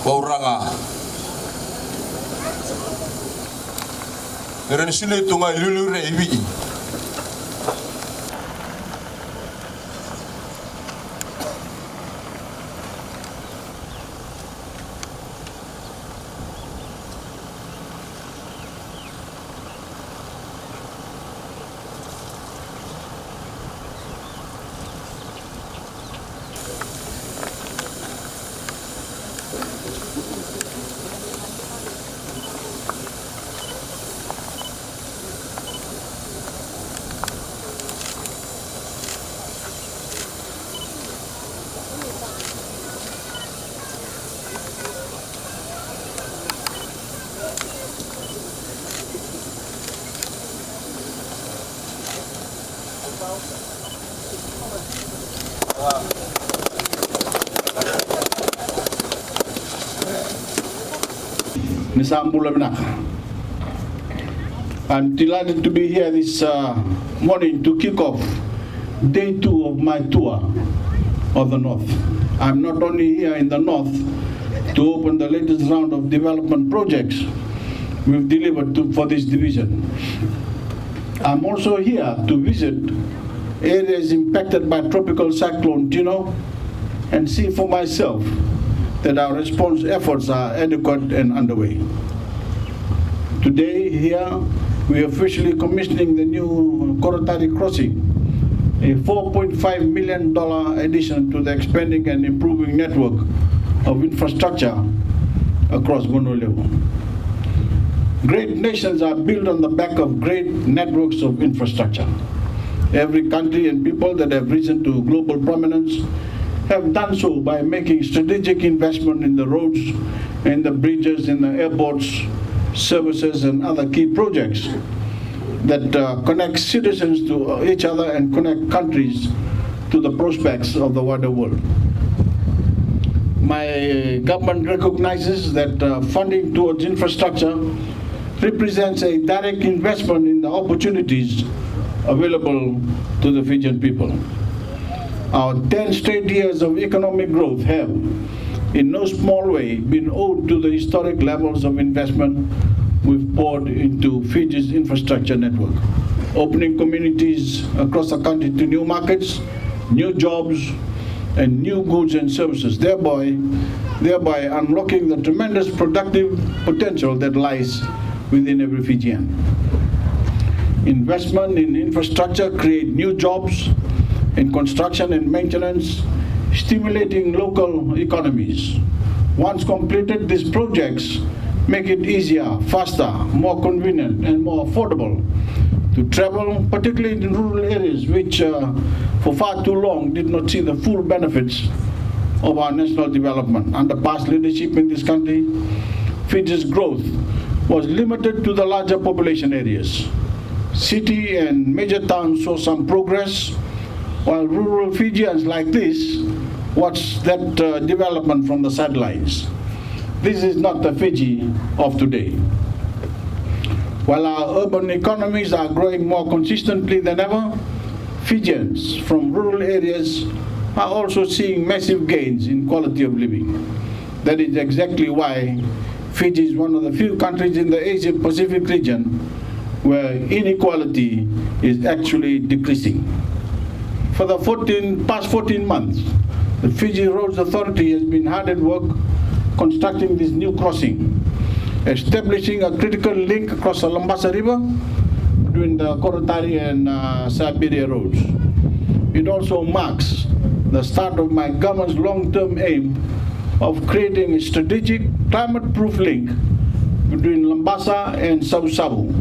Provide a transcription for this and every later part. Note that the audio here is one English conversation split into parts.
Pauranga. Eren sini tungai lulu rebi. I'm delighted to be here this morning to kick off day 2 of my tour of the North. I'm not only here in the North to open the latest round of development projects we've delivered for this division. I'm also here to visit areas impacted by tropical cyclone Tino and see for myself that our response efforts are adequate and underway. Today here we are officially commissioning the new Korotari crossing, a $4.5 million addition to the expanding and improving network of infrastructure across Honolulu. Great nations are built on the back of great networks of infrastructure. Every country and people that have risen to global prominence have done so by making strategic investment in the roads, in the bridges, in the airports, services and other key projects that connect citizens to each other and connect countries to the prospects of the wider world. My government recognizes that funding towards infrastructure represents a direct investment in the opportunities available to the Fijian people. Our 10 straight years of economic growth have, in no small way, been owed to the historic levels of investment we've poured into Fiji's infrastructure network, opening communities across the country to new markets, new jobs, and new goods and services, thereby unlocking the tremendous productive potential that lies within every Fijian. Investment in infrastructure create new jobs in construction and maintenance, stimulating local economies. Once completed, these projects make it easier, faster, more convenient, and more affordable to travel, particularly in rural areas which for far too long did not see the full benefits of our national development. Under past leadership in this country, Fiji's growth was limited to the larger population areas. City and major towns saw some progress, while rural Fijians like this watch that development from the sidelines. This is not the Fiji of today. While our urban economies are growing more consistently than ever, Fijians from rural areas are also seeing massive gains in quality of living. That is exactly why Fiji is one of the few countries in the Asia-Pacific region where inequality is actually decreasing. For the past 14 months, the Fiji Roads Authority has been hard at work constructing this new crossing, establishing a critical link across the Labasa River between the Korotari and Siberia roads. It also marks the start of my government's long-term aim of creating a strategic climate-proof link between Labasa and Sabu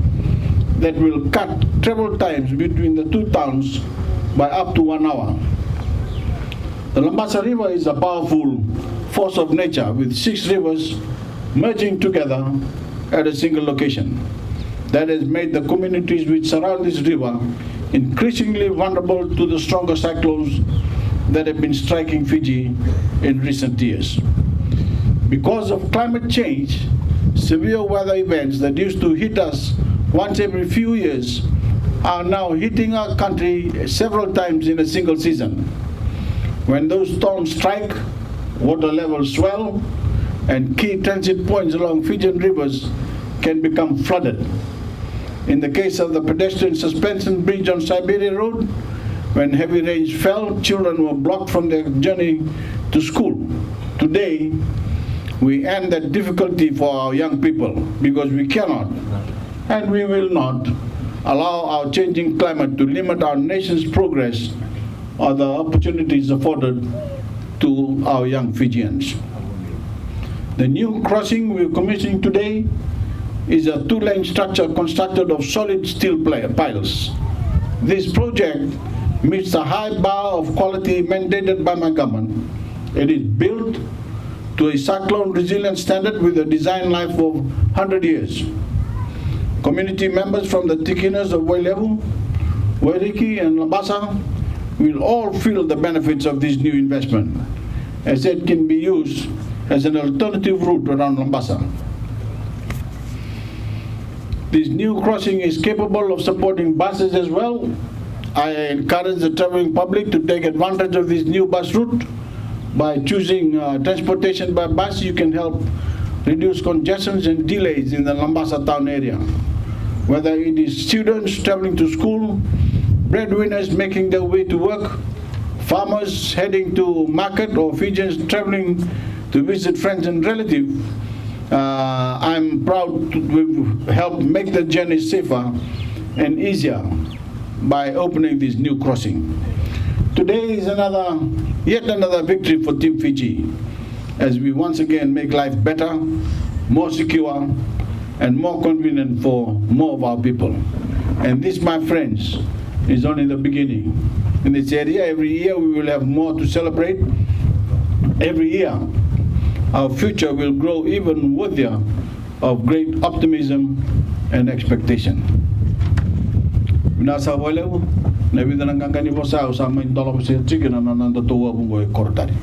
that will cut travel times between the two towns by up to 1 hour. The Labasa River is a powerful force of nature with 6 rivers merging together at a single location. That has made the communities which surround this river increasingly vulnerable to the stronger cyclones that have been striking Fiji in recent years. Because of climate change, severe weather events that used to hit us once every few years are now hitting our country several times in a single season. When those storms strike, water levels swell, and key transit points along Fijian rivers can become flooded. In the case of the pedestrian suspension bridge on Siberia Road, when heavy rains fell, children were blocked from their journey to school. Today, we end that difficulty for our young people because we cannot and we will not allow our changing climate to limit our nation's progress or the opportunities afforded to our young Fijians. The new crossing we're commissioning today is a two-lane structure constructed of solid steel piles. This project meets the high bar of quality mandated by my government. It is built to a cyclone-resilient standard with a design life of 100 years. Community members from the Tikinas of Wailevu, Voreqe and Labasa will all feel the benefits of this new investment, as it can be used as an alternative route around Labasa. This new crossing is capable of supporting buses as well. I encourage the traveling public to take advantage of this new bus route. By choosing transportation by bus, you can help reduce congestions and delays in the Labasa Town area. Whether it is students traveling to school, breadwinners making their way to work, farmers heading to market, or Fijians traveling to visit friends and relatives, I'm proud to help make the journey safer and easier by opening this new crossing. Today is yet another victory for Team Fiji, as we once again make life better, more secure, and more convenient for more of our people. And this, my friends, is only the beginning. In this area, every year we will have more to celebrate. Every year, our future will grow even worthier of great optimism and expectation. Nasa walewu, na vida nangangani bosa usama indolo bosa chicken na nanda towa bungo Korotari.